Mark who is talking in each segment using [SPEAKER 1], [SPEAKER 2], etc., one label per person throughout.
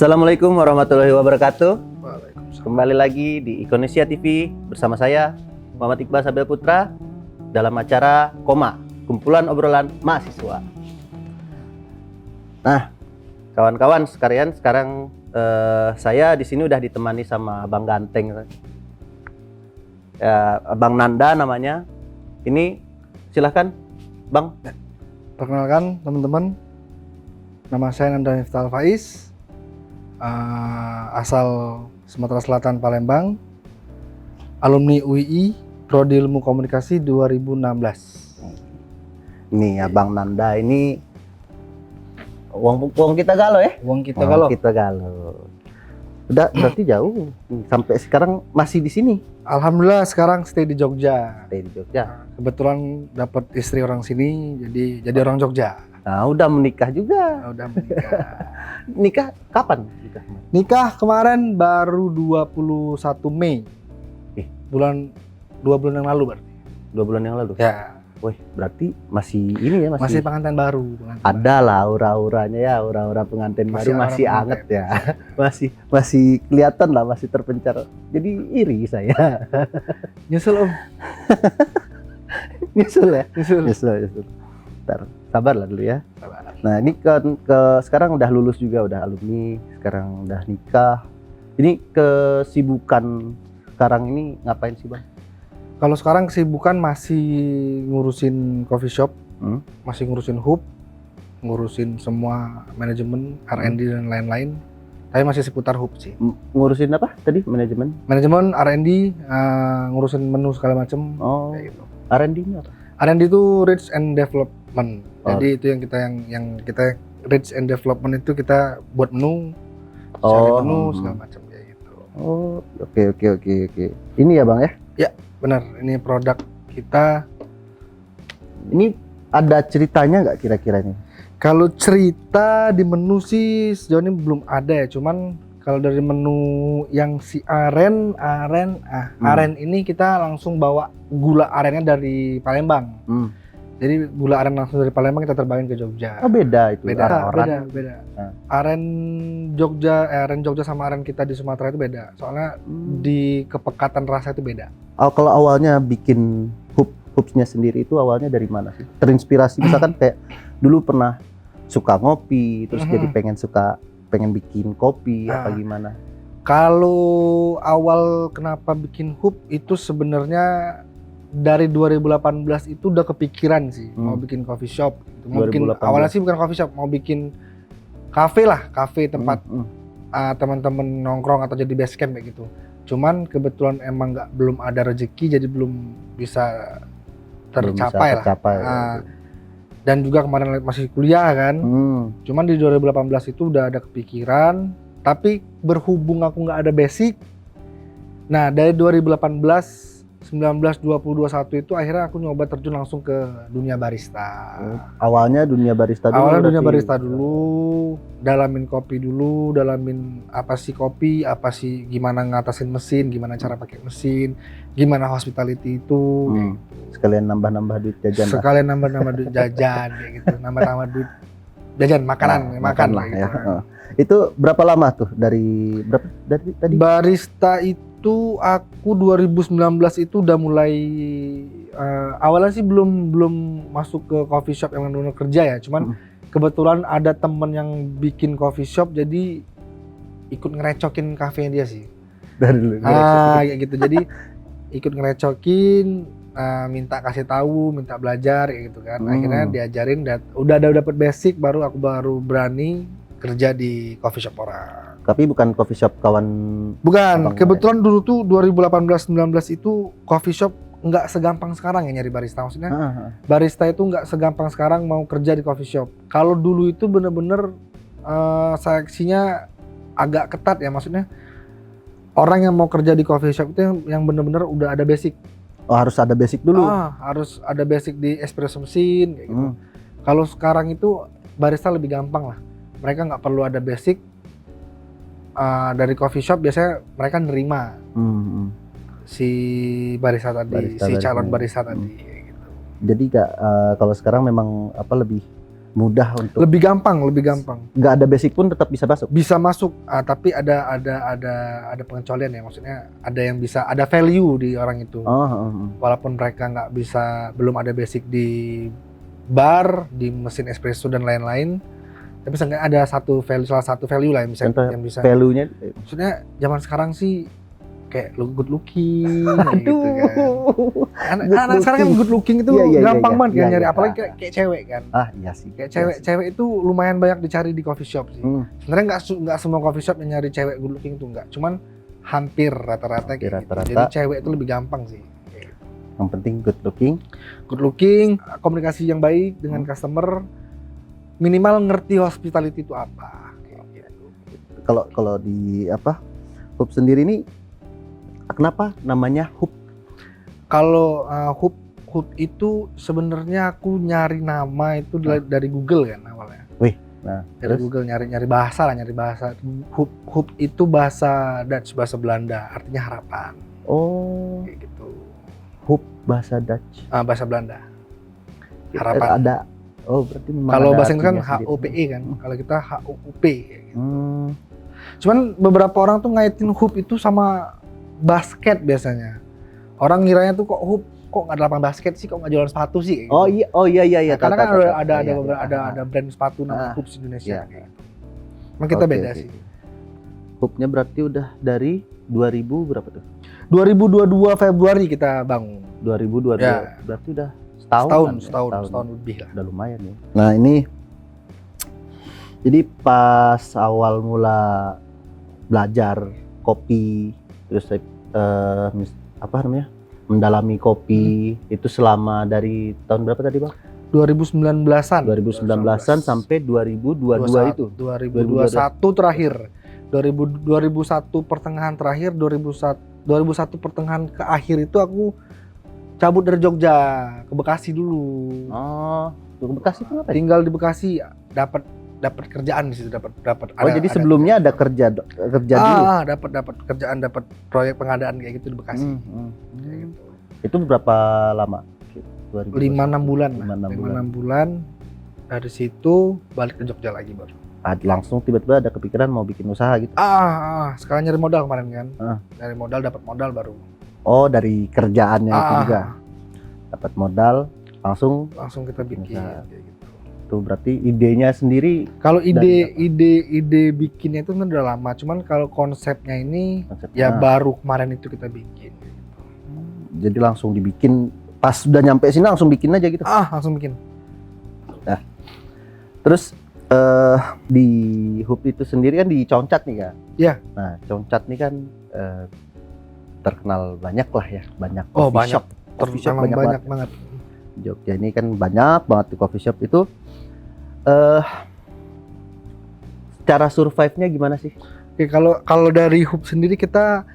[SPEAKER 1] Assalamualaikum warahmatullahi wabarakatuh.
[SPEAKER 2] Waalaikumsalam.
[SPEAKER 1] Kembali lagi di Indonesia TV bersama saya Muhammad Iqbal Sabel Putra dalam acara Koma, kumpulan obrolan mahasiswa. Nah, kawan-kawan sekalian, sekarang saya di sini udah ditemani sama Bang Ganteng, ya, Bang Nanda namanya. Ini silahkan, Bang.
[SPEAKER 2] Perkenalkan teman-teman, nama saya Nanda Miftahul Faiz, asal Sumatera Selatan, Palembang, alumni UII, Prodi Ilmu Komunikasi 2016.
[SPEAKER 1] Ini ya Bang Nanda, ini uang kita galau ya?
[SPEAKER 2] Uang kita galau.
[SPEAKER 1] Kita galau. Udah berarti jauh sampai sekarang masih di sini.
[SPEAKER 2] Alhamdulillah sekarang stay di Jogja.
[SPEAKER 1] Stay di Jogja.
[SPEAKER 2] Kebetulan dapat istri orang sini, jadi orang Jogja.
[SPEAKER 1] Nah, udah menikah juga.
[SPEAKER 2] Udah menikah.
[SPEAKER 1] Nikah kapan?
[SPEAKER 2] Nikah kemarin baru 21 Mei. Dua bulan yang lalu berarti.
[SPEAKER 1] 2 bulan yang lalu.
[SPEAKER 2] Ya.
[SPEAKER 1] Wih, berarti masih ini ya,
[SPEAKER 2] Masih pengantin baru.
[SPEAKER 1] Ada lah aura-auranya ya, aura-aura pengantin baru masih anget ya. masih kelihatan lah, masih terpencar. Jadi iri saya.
[SPEAKER 2] Nyusul Om.
[SPEAKER 1] Nyusul ya?
[SPEAKER 2] Nyusul.
[SPEAKER 1] Ntar, sabar lah dulu ya.
[SPEAKER 2] Sabar.
[SPEAKER 1] Nah, ini sekarang udah lulus juga, udah alumni, sekarang udah nikah. Ini kesibukan sekarang ini ngapain sih, Bang?
[SPEAKER 2] Kalau sekarang kesibukan masih ngurusin coffee shop, masih ngurusin hub, ngurusin semua manajemen, R&D dan lain-lain. Tapi masih seputar hub sih.
[SPEAKER 1] Ngurusin apa tadi? Manajemen,
[SPEAKER 2] R&D, ngurusin menu segala macem.
[SPEAKER 1] Oh,
[SPEAKER 2] kayak gitu.
[SPEAKER 1] R&D-nya apa?
[SPEAKER 2] R&D itu Research and Development.
[SPEAKER 1] Oh.
[SPEAKER 2] Jadi itu yang kita Research and Development itu kita buat menu, menu segala macam kayak gitu.
[SPEAKER 1] Oh, oke. Ini ya, Bang ya?
[SPEAKER 2] Ya, benar. Ini produk kita.
[SPEAKER 1] Ini ada ceritanya nggak kira-kira ini?
[SPEAKER 2] Kalau cerita di menu sih sejauh ini belum ada ya. Cuman kalau dari menu yang si aren ini kita langsung bawa gula arennya dari Palembang. Jadi gula aren langsung dari Palembang kita terbangin ke Jogja.
[SPEAKER 1] Oh, beda itu.
[SPEAKER 2] Beda.
[SPEAKER 1] Nah.
[SPEAKER 2] Aren Jogja sama aren kita di Sumatera itu beda. Soalnya di kepekatan rasa itu beda.
[SPEAKER 1] Kalau awalnya bikin hubsnya sendiri itu awalnya dari mana sih? Terinspirasi misalkan kayak dulu pernah suka ngopi, terus jadi pengen bikin kopi apa gimana?
[SPEAKER 2] Kalau awal kenapa bikin hub itu sebenarnya dari 2018 itu udah kepikiran sih mau bikin coffee shop. Mau bikin, awalnya sih bukan coffee shop, mau bikin kafe tempat teman-teman nongkrong atau jadi base camp kayak gitu. Cuman kebetulan emang belum ada rezeki, jadi belum bisa tercapai lah. Dan juga kemarin masih kuliah kan. Cuman di 2018 itu udah ada kepikiran, tapi berhubung aku nggak ada basic. Nah dari 2018, 19, 20, 21 itu akhirnya aku nyoba terjun langsung ke dunia barista.
[SPEAKER 1] Awalnya dunia barista dulu.
[SPEAKER 2] Awalnya dunia barista dulu, dalamin kopi dulu, dalamin apa sih kopi, apa sih gimana ngatasin mesin, gimana cara pakai mesin, gimana hospitality itu.
[SPEAKER 1] Sekalian nambah-nambah duit jajan.
[SPEAKER 2] Sekalian nambah-nambah duit jajan kayak gitu, nambah-nambah duit jajan makan lah
[SPEAKER 1] gitu.
[SPEAKER 2] Ya.
[SPEAKER 1] Itu berapa lama tuh dari tadi?
[SPEAKER 2] Barista itu aku 2019 itu udah mulai awalnya sih belum masuk ke coffee shop yang benar-benar kerja ya, cuman kebetulan ada temen yang bikin coffee shop jadi ikut ngerecokin kafenya dia sih.
[SPEAKER 1] Dari dulu.
[SPEAKER 2] Kayak gitu. Jadi ikut ngerecokin, minta kasih tahu, minta belajar kayak gitu kan. Akhirnya diajarin, udah dapet basic, baru berani kerja di coffee shop orang.
[SPEAKER 1] Tapi bukan coffee shop kawan.
[SPEAKER 2] Bukan, kebetulan dulu tuh 2018-19 itu coffee shop nggak segampang sekarang ya nyari barista. Maksudnya barista itu nggak segampang sekarang mau kerja di coffee shop. Kalau dulu itu bener-bener seleksinya agak ketat ya, maksudnya orang yang mau kerja di coffee shop itu yang bener-bener udah ada basic.
[SPEAKER 1] Oh, harus ada basic dulu.
[SPEAKER 2] Harus ada basic di espresso mesin kayak gitu. Kalau sekarang itu barista lebih gampang lah. Mereka nggak perlu ada basic. Dari coffee shop biasanya mereka nerima si barista tadi, calon barista tadi gitu.
[SPEAKER 1] Jadi kalau sekarang memang lebih mudah untuk
[SPEAKER 2] Lebih gampang.
[SPEAKER 1] nggak ada basic pun tetap bisa masuk.
[SPEAKER 2] Bisa masuk, tapi ada pengecualian ya, maksudnya ada yang bisa, ada value di orang itu. Walaupun mereka nggak bisa, belum ada basic di bar, di mesin espresso dan lain-lain, tapi seenggaknya ada salah satu value lah yang bisa,
[SPEAKER 1] Contoh
[SPEAKER 2] yang bisa.
[SPEAKER 1] value-nya
[SPEAKER 2] Maksudnya zaman sekarang sih kayak good looking, kayak gitu kan. Anak sekarang kan good looking itu gampang banget kan nyari, apalagi kayak cewek kan.
[SPEAKER 1] Iya sih.
[SPEAKER 2] Kayak cewek itu lumayan banyak dicari di coffee shop sih. Sebenarnya nggak semua coffee shop yang nyari cewek good looking itu enggak, cuman hampir rata-rata kayak gitu. Jadi cewek itu lebih gampang sih.
[SPEAKER 1] Yang penting good looking,
[SPEAKER 2] komunikasi yang baik dengan customer, minimal ngerti hospitality itu apa. Kayak gitu.
[SPEAKER 1] Kalau di Hub sendiri ini kenapa namanya Hub?
[SPEAKER 2] Kalau Hub itu sebenarnya aku nyari nama itu dari Google kan awalnya. Dari Google nyari bahasa. Hub itu bahasa Dutch, bahasa Belanda, artinya harapan.
[SPEAKER 1] Oh.
[SPEAKER 2] Kayak gitu.
[SPEAKER 1] Hub bahasa Dutch.
[SPEAKER 2] Bahasa Belanda. Harapan.
[SPEAKER 1] Ada. Oh, berarti
[SPEAKER 2] kalau bahasa Inggris kan HOPE kan. Kalau kita HUUP. Gitu. Cuman beberapa orang tuh ngaitin Hub itu sama basket biasanya. Orang ngiranya tuh kok nggak ada lapangan basket sih, kok nggak jualan sepatu sih? Gitu.
[SPEAKER 1] Oh iya.
[SPEAKER 2] Nah, karena kan ada brand sepatu nama Hub Indonesia. Gitu. Emang kita beda sih.
[SPEAKER 1] Hubnya berarti udah dari 2000 berapa tuh?
[SPEAKER 2] 2022 Februari kita bangun.
[SPEAKER 1] 2022.
[SPEAKER 2] Ya.
[SPEAKER 1] Berarti udah setahun
[SPEAKER 2] lebih lah.
[SPEAKER 1] Udah lumayan ya. Nah ini, jadi pas awal mula belajar kopi, terus mendalami kopi itu selama dari tahun berapa tadi Bang?
[SPEAKER 2] 2019-an
[SPEAKER 1] sampai 2022 itu.
[SPEAKER 2] 2021 terakhir. 2001 pertengahan terakhir, 2001 pertengahan ke akhir itu aku cabut dari Jogja ke Bekasi dulu.
[SPEAKER 1] Oh, ke Bekasi itu ngapain?
[SPEAKER 2] Tinggal di Bekasi, dapat kerjaan di situ, dapat.
[SPEAKER 1] Jadi sebelumnya ada kerja dulu.
[SPEAKER 2] Dapat kerjaan, dapat proyek pengadaan kayak gitu di Bekasi. Kayak gitu. Itu
[SPEAKER 1] berapa lama?
[SPEAKER 2] 5-6 bulan. 5-6 bulan. Dari situ balik ke Jogja lagi baru.
[SPEAKER 1] Langsung tiba-tiba ada kepikiran mau bikin usaha gitu.
[SPEAKER 2] Sekarang nyari modal kemarin kan. Nyari modal, dapat modal baru.
[SPEAKER 1] Oh, dari kerjaannya itu juga. Dapat modal, langsung
[SPEAKER 2] kita bikin kayak gitu.
[SPEAKER 1] Itu berarti idenya sendiri.
[SPEAKER 2] Kalau ide bikinnya itu kan udah lama, cuman kalau konsepnya ini baru kemarin itu kita bikin.
[SPEAKER 1] Jadi langsung dibikin pas udah nyampe sini langsung bikin aja gitu.
[SPEAKER 2] Langsung bikin.
[SPEAKER 1] Nah, terus di Hub itu sendiri kan di Concat nih kan?
[SPEAKER 2] Iya.
[SPEAKER 1] Nah, Concat nih kan terkenal banyak lah ya, banyak
[SPEAKER 2] coffee shop.
[SPEAKER 1] Coffee shop
[SPEAKER 2] banyak banget.
[SPEAKER 1] Jogja ini kan banyak banget di coffee shop itu. Cara survive-nya gimana sih?
[SPEAKER 2] Oke, kalau dari Hub sendiri kita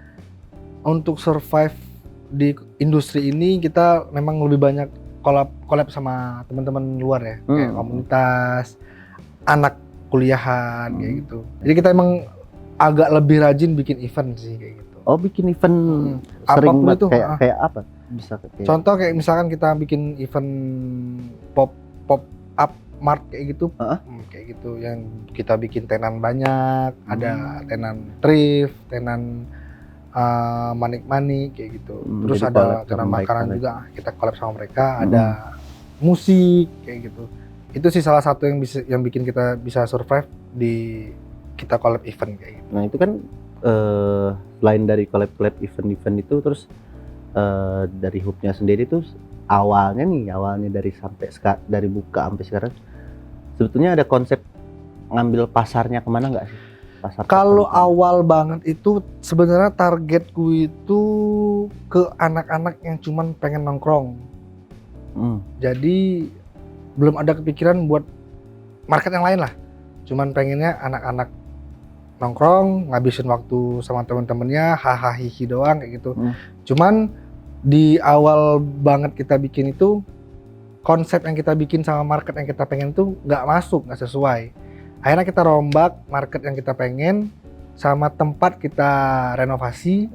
[SPEAKER 2] untuk survive di industri ini kita memang lebih banyak collab sama teman-teman luar ya, kayak komunitas, anak kuliahan kayak gitu. Jadi kita emang agak lebih rajin bikin event sih kayak gitu.
[SPEAKER 1] Oh, bikin event sering banget itu, kayak apa? Bisa
[SPEAKER 2] contoh kayak misalkan kita bikin event pop up mart kayak gitu. Kayak gitu yang kita bikin tenan banyak, ada tenan thrift, tenan manik-manik kayak gitu. Terus ada tenan makanan juga, kita collab sama mereka, ada musik kayak gitu. Itu sih salah satu yang bikin kita bisa survive di kita collab event kayak gitu.
[SPEAKER 1] Nah, itu kan selain dari collab event itu, terus dari Hubnya sendiri tuh awalnya dari buka sampai sekarang sebetulnya ada konsep ngambil pasarnya kemana nggak sih?
[SPEAKER 2] Kalau awal banget itu sebenarnya targetku itu ke anak-anak yang cuman pengen nongkrong. Jadi belum ada kepikiran buat market yang lain lah. Cuman pengennya anak-anak nongkrong, ngabisin waktu sama temen-temennya, hahaha hihi doang kayak gitu. Cuman di awal banget kita bikin itu, konsep yang kita bikin sama market yang kita pengen tuh nggak masuk, nggak sesuai. Akhirnya kita rombak market yang kita pengen sama tempat kita renovasi.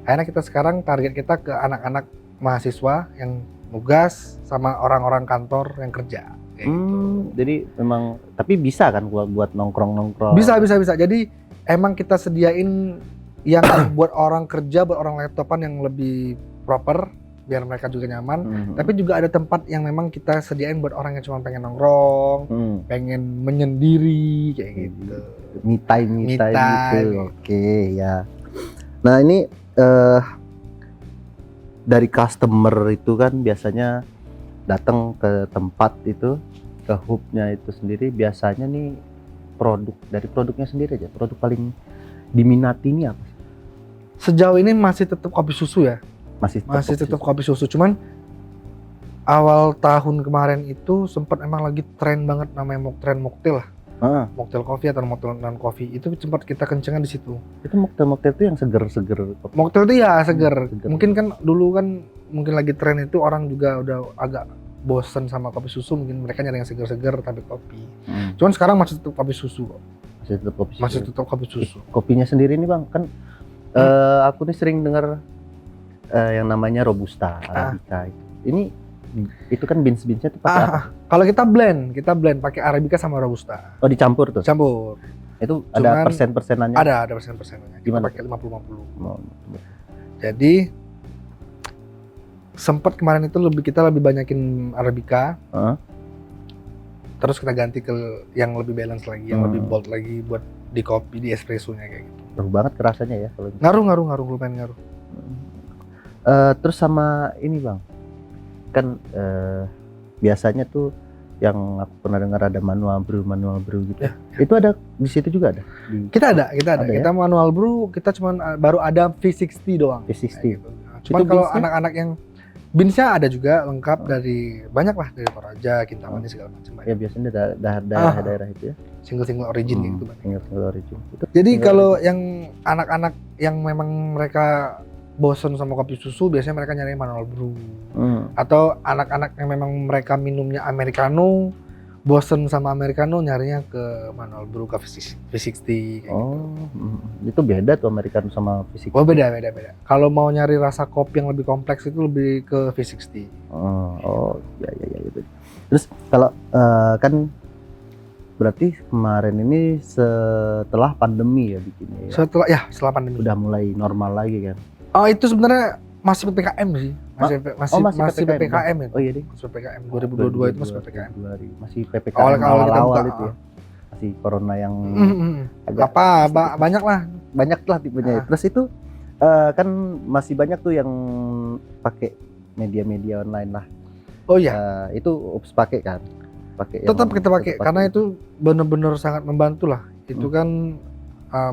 [SPEAKER 2] Akhirnya kita sekarang target kita ke anak-anak mahasiswa yang nugas sama orang-orang kantor yang kerja. kayak gitu.
[SPEAKER 1] Jadi memang tapi bisa kan buat nongkrong-nongkrong.
[SPEAKER 2] Bisa. Jadi emang kita sediain yang buat orang kerja, buat orang laptopan yang lebih proper biar mereka juga nyaman. Tapi juga ada tempat yang memang kita sediain buat orang yang cuma pengen nongkrong, pengen menyendiri kayak gitu.
[SPEAKER 1] Me time
[SPEAKER 2] Me
[SPEAKER 1] gitu.
[SPEAKER 2] time.
[SPEAKER 1] Oke, ya. Nah, ini dari customer itu kan biasanya datang ke tempat itu, ke hubnya itu sendiri, biasanya nih dari produknya sendiri aja, produk paling diminati ini apa?
[SPEAKER 2] Sejauh ini masih tetap kopi susu ya. Masih tetap kopi susu. Cuman awal tahun kemarin itu sempat emang lagi tren banget namanya tren mocktail lah. Mocktail coffee atau mocktail non coffee itu sempat kita kencengan di situ.
[SPEAKER 1] Itu mocktail itu yang seger-seger.
[SPEAKER 2] Mocktail itu ya seger. Mungkin kan dulu kan mungkin lagi tren itu orang juga udah agak bosen sama kopi susu, mungkin mereka nyari yang seger-seger tapi kopi. Cuman sekarang masih tetap kopi susu kok. Masih tetap kopi susu.
[SPEAKER 1] Kopinya sendiri nih Bang, kan aku nih sering dengar yang namanya Robusta, Arabica. Ini itu kan beans-beansnya tuh pakai apa?
[SPEAKER 2] Kalau kita blend pakai Arabica sama Robusta.
[SPEAKER 1] Oh, dicampur tuh?
[SPEAKER 2] Campur.
[SPEAKER 1] Itu ada persen-persenannya?
[SPEAKER 2] Ada persen-persenannya. Kita pakai 50-50. Jadi sempat kemarin itu kita lebih banyakin Arabica. Terus kita ganti ke yang lebih balance lagi, yang lebih bold lagi buat di kopi, di espressonya kayak gitu.
[SPEAKER 1] Ngaruh banget kerasanya ya kalau gitu.
[SPEAKER 2] Ngaruh, lumayan ngaruh.
[SPEAKER 1] Terus sama ini Bang, kan biasanya tuh yang aku pernah dengar ada manual brew gitu.
[SPEAKER 2] Ya.
[SPEAKER 1] Itu ada di situ juga ada?
[SPEAKER 2] Kita ada.
[SPEAKER 1] Ya?
[SPEAKER 2] Kita manual brew, kita cuman baru ada V60 doang.
[SPEAKER 1] V60.
[SPEAKER 2] Gitu. Cuman kalau anak-anak yang beansnya ada juga lengkap dari banyak lah, dari Toraja, Kintamani segala macam.
[SPEAKER 1] Ya biasanya daerah itu ya.
[SPEAKER 2] Single origin gitu.
[SPEAKER 1] Single origin.
[SPEAKER 2] Jadi kalau yang anak-anak yang memang mereka bosen sama kopi susu, biasanya mereka nyari manual brew. Atau anak-anak yang memang mereka minumnya americano, bosen sama americano, nyarinya ke manual brew, ke V60 kayak gitu.
[SPEAKER 1] Itu beda tuh americano sama V60.
[SPEAKER 2] Oh, beda. Kalau mau nyari rasa kopi yang lebih kompleks itu lebih ke V60.
[SPEAKER 1] Ya. Terus kalau kan berarti kemarin ini setelah pandemi ya bikinnya ya?
[SPEAKER 2] Setelah pandemi.
[SPEAKER 1] Udah mulai normal lagi kan?
[SPEAKER 2] Oh, itu sebenarnya masih PPKM sih. Masih PPKM itu.
[SPEAKER 1] Oh iya deh.
[SPEAKER 2] Masih PPKM 2022 itu masih PPKM.
[SPEAKER 1] Masih PPKM awal-awal itu ya. Masih corona yang
[SPEAKER 2] banyak lah
[SPEAKER 1] tipenya. Terus itu kan masih banyak tuh yang pakai media-media online lah.
[SPEAKER 2] Oh iya.
[SPEAKER 1] Itu pakai kan?
[SPEAKER 2] Tetap kita pakai karena itu benar-benar sangat membantu lah. Itu kan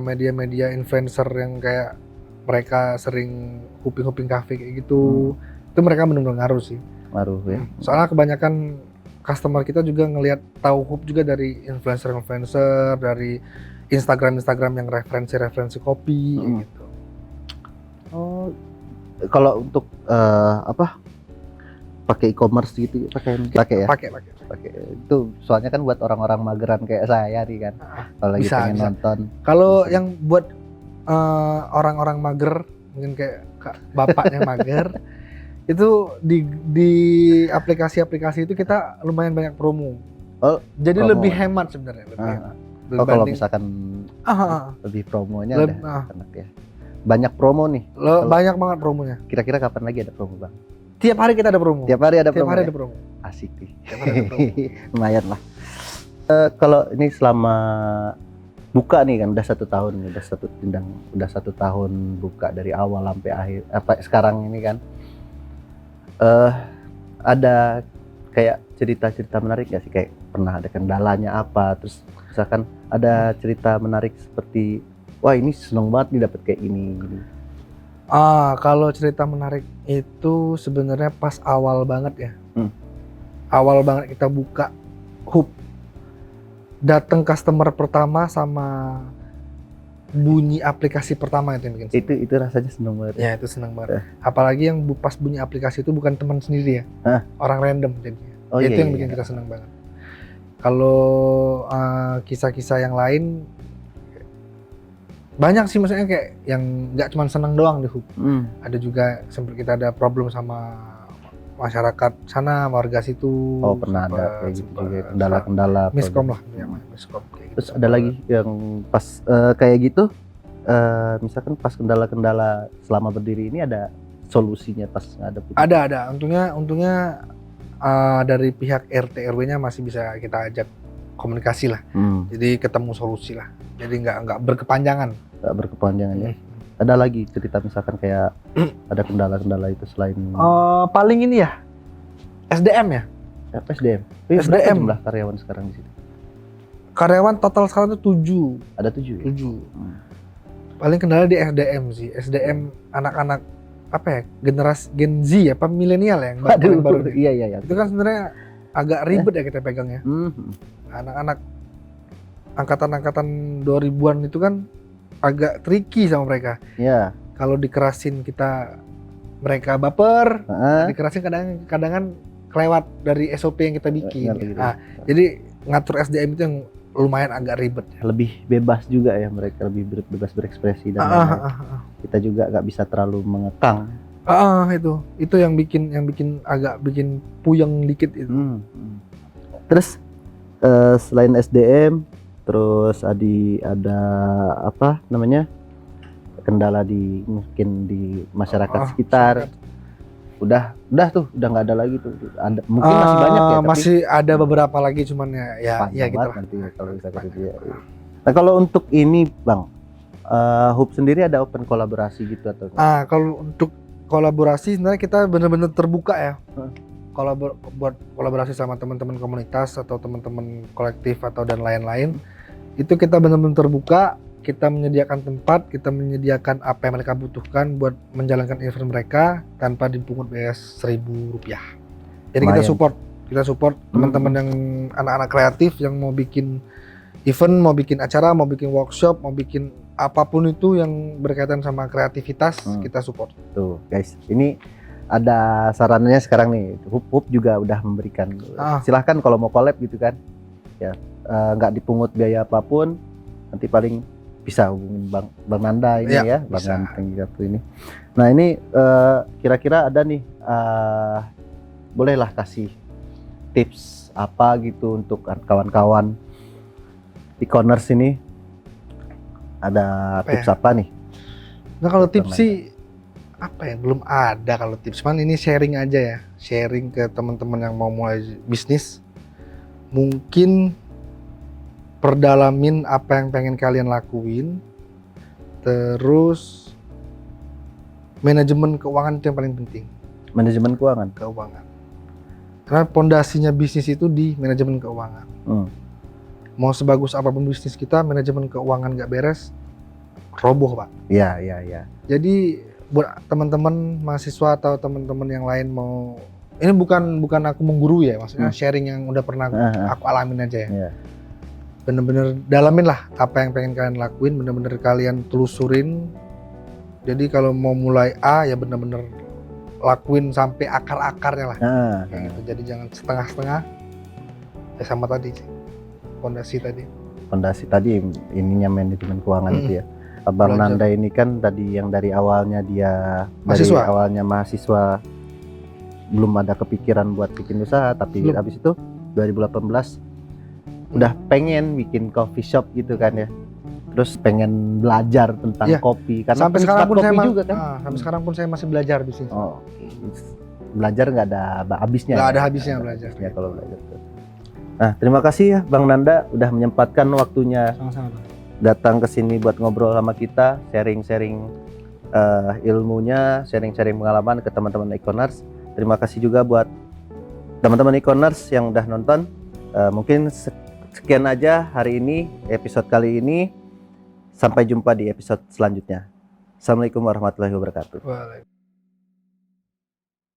[SPEAKER 2] media-media influencer yang kayak mereka sering huping cafe kayak gitu. Itu mereka benar-benar ngaruh sih.
[SPEAKER 1] Ngaruh ya.
[SPEAKER 2] Soalnya kebanyakan customer kita juga ngelihat tahu Hoop juga dari influencer, dari Instagram yang referensi kopi gitu.
[SPEAKER 1] Oh, kalau untuk pakai e-commerce gitu pakai ya?
[SPEAKER 2] Pakai.
[SPEAKER 1] Itu soalnya kan buat orang-orang mageran kayak saya nih kan. Kalau lagi pengen nonton.
[SPEAKER 2] Kalau yang buat orang-orang mager, mungkin kayak bapaknya mager, itu di aplikasi-aplikasi itu kita lumayan banyak promo. Jadi lebih hemat sebenarnya.
[SPEAKER 1] Kalau misalkan lebih promonya enak ya. Banyak promo nih.
[SPEAKER 2] Banyak banget promonya.
[SPEAKER 1] Kira-kira kapan lagi ada promo Bang?
[SPEAKER 2] Tiap hari kita ada promo.
[SPEAKER 1] Tiap hari ada promo. Asik nih. Lumayan lah. Kalau ini selama buka nih kan udah 1 tahun, udah satu tahun buka dari awal sampai akhir. Sekarang ini kan ada kayak cerita-cerita menarik nggak sih, kayak pernah ada kendalanya apa, terus misalkan ada cerita menarik seperti wah ini seneng banget nih dapet kayak ini.
[SPEAKER 2] Kalau cerita menarik itu sebenarnya pas awal banget ya. Awal banget kita buka Hoop. Datang customer pertama sama bunyi aplikasi pertama itu yang bikin seneng.
[SPEAKER 1] Itu rasanya seneng banget.
[SPEAKER 2] Ya, itu seneng banget. Apalagi yang pas bunyi aplikasi itu bukan teman sendiri ya. Orang random jadinya. Itu yang bikin kita seneng banget. Kalau kisah-kisah yang lain banyak sih, maksudnya kayak yang nggak cuma seneng doang di Hoop. Ada juga sempat kita ada problem sama masyarakat sana, warga situ.
[SPEAKER 1] Oh, pernah ada kayak gitu juga kendala-kendala.
[SPEAKER 2] Miskom lah, ya, miskom.
[SPEAKER 1] Terus ada lagi yang pas kayak gitu, misalkan pas kendala-kendala selama berdiri ini ada solusinya pas ngadep?
[SPEAKER 2] Ada. Untungnya dari pihak RT RW-nya masih bisa kita ajak komunikasi lah. Jadi ketemu solusi lah. Jadi nggak berkepanjangan.
[SPEAKER 1] Nggak berkepanjangan ya. Ada lagi cerita misalkan kayak ada kendala-kendala itu selain
[SPEAKER 2] paling ini ya SDM ya.
[SPEAKER 1] SDM.
[SPEAKER 2] SDM.
[SPEAKER 1] Jumlah karyawan sekarang di situ?
[SPEAKER 2] Karyawan total sekarang itu 7.
[SPEAKER 1] Ada 7 ya?
[SPEAKER 2] 7. Paling kendala di SDM sih. SDM anak-anak apa ya, generasi Gen Z apa milenial ya yang baru.
[SPEAKER 1] Iya.
[SPEAKER 2] Itu kan sebenarnya agak ribet ya kita pegangnya. Anak-anak angkatan 2000-an itu kan agak tricky sama mereka.
[SPEAKER 1] Iya.
[SPEAKER 2] Kalau dikerasin mereka baper, dikerasin kadang-kadang kelewat dari SOP yang kita bikin. Jadi ngatur SDM itu yang lumayan agak ribet.
[SPEAKER 1] Lebih bebas juga ya mereka, lebih bebas berekspresi dan kita juga nggak bisa terlalu mengekang.
[SPEAKER 2] Itu yang bikin agak bikin puyeng dikit itu.
[SPEAKER 1] Terus selain SDM, terus ada apa namanya kendala mungkin di masyarakat sekitar. Udah nggak ada lagi tuh. Mungkin masih banyak ya. Tapi
[SPEAKER 2] masih ada beberapa lagi cuman ya gitu lah.
[SPEAKER 1] Nanti kalau bisa dia. Nah kalau untuk ini Bang, Hub sendiri ada open kolaborasi gitu atau?
[SPEAKER 2] Kalau untuk kolaborasi sebenarnya kita benar-benar terbuka ya. Buat kolaborasi sama teman-teman komunitas atau teman-teman kolektif atau dan lain-lain, itu kita benar-benar terbuka. Kita menyediakan tempat, kita menyediakan apa yang mereka butuhkan buat menjalankan event mereka tanpa dipungut biaya Rp1.000. Jadi kita support teman-teman yang anak-anak kreatif yang mau bikin event, mau bikin acara, mau bikin workshop, mau bikin apapun itu yang berkaitan sama kreativitas, kita support. Tuh
[SPEAKER 1] guys, ini ada sarannya sekarang nih. Hub juga udah memberikan. Silahkan kalau mau collab gitu kan, ya nggak dipungut biaya apapun. Nanti paling bisa hubungin Bang Nanda ini ya Bang Ganteng ini. Nah ini kira-kira ada nih, bolehlah kasih tips apa gitu untuk kawan-kawan e-commerce ini. Ada tips apa nih?
[SPEAKER 2] Nah kalau tips sih apa ya, belum ada kalau tips, man ini sharing aja ya, sharing ke teman-teman yang mau mulai bisnis. Mungkin perdalamin apa yang pengen kalian lakuin, terus manajemen keuangan itu yang paling penting.
[SPEAKER 1] Manajemen keuangan?
[SPEAKER 2] Karena pondasinya bisnis itu di manajemen keuangan. Mau sebagus apapun bisnis kita, manajemen keuangan nggak beres, roboh Pak.
[SPEAKER 1] Iya.
[SPEAKER 2] Jadi buat teman-teman mahasiswa atau teman-teman yang lain mau, ini bukan aku menggurui ya, maksudnya sharing yang udah pernah aku alamin aja ya. Bener-bener dalamin lah apa yang pengen kalian lakuin, bener-bener kalian telusurin. Jadi kalau mau mulai A ya bener-bener lakuin sampai akar-akarnya lah. Kayak gitu. Jadi jangan setengah-setengah. Sama tadi fondasi tadi
[SPEAKER 1] ininya manajemen keuangan itu ya. Abang Nanda ini kan tadi yang dari awalnya mahasiswa belum ada kepikiran buat bikin usaha, tapi habis itu 2018 udah pengen bikin coffee shop gitu kan ya. Terus pengen belajar tentang kopi karena
[SPEAKER 2] sampai sekarang pun
[SPEAKER 1] sampai
[SPEAKER 2] sekarang pun saya masih belajar bisnis.
[SPEAKER 1] Belajar nggak ada habisnya.
[SPEAKER 2] Nggak ada habisnya belajar.
[SPEAKER 1] Ya kalau belajar. Nah, terima kasih ya Bang Nanda udah menyempatkan waktunya.
[SPEAKER 2] Sama-sama.
[SPEAKER 1] Datang ke sini buat ngobrol sama kita, sharing-sharing ilmunya, sharing-sharing pengalaman ke teman-teman e-commerce. Terima kasih juga buat teman-teman e-commerce yang udah nonton. Mungkin sekian aja hari ini, episode kali ini. Sampai jumpa di episode selanjutnya. Assalamualaikum warahmatullahi wabarakatuh.